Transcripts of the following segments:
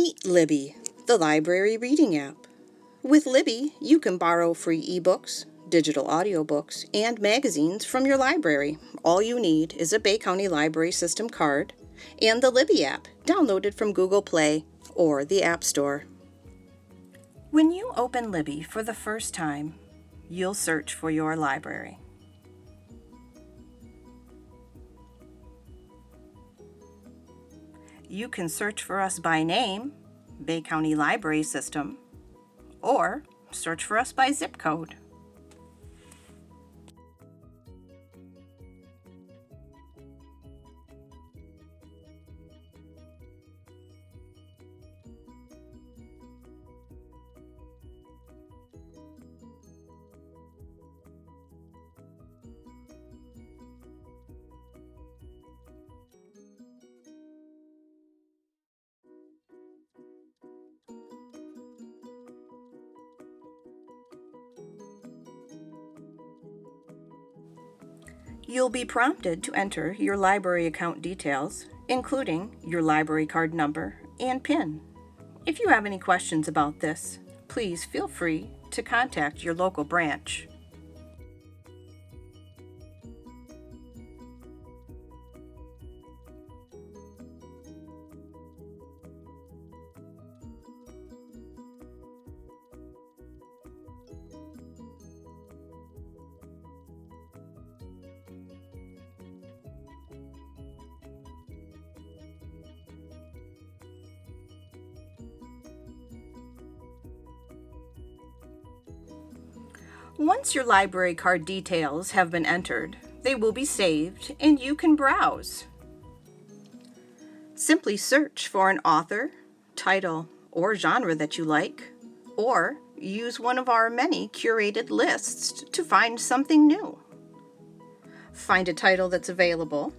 Meet Libby, the library reading app. With Libby, you can borrow free ebooks, digital audiobooks, and magazines from your library. All you need is a Bay County Library System card and the Libby app, downloaded from Google Play or the App Store. When you open Libby for the first time, you'll search for your library. You can search for us by name, Bay County Library System, or search for us by zip code. You'll be prompted to enter your library account details, including your library card number and PIN. If you have any questions about this, please feel free to contact your local branch. Once your library card details have been entered, they will be saved and you can browse. Simply search for an author, title, or genre that you like, or use one of our many curated lists to find something new. Find a title that's available,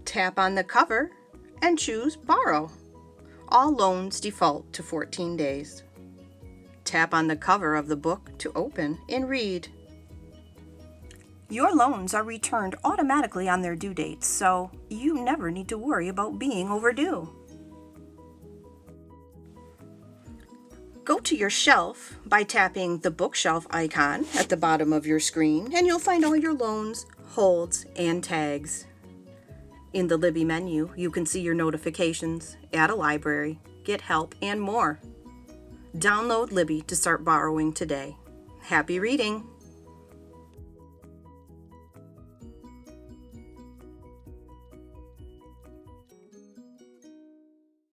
tap on the cover, and choose Borrow. All loans default to 14 days. Tap on the cover of the book to open and read. Your loans are returned automatically on their due dates, so you never need to worry about being overdue. Go to your shelf by tapping the bookshelf icon at the bottom of your screen, and you'll find all your loans, holds, and tags. In the Libby menu, you can see your notifications, add a library, get help, and more. Download Libby to start borrowing today. Happy reading!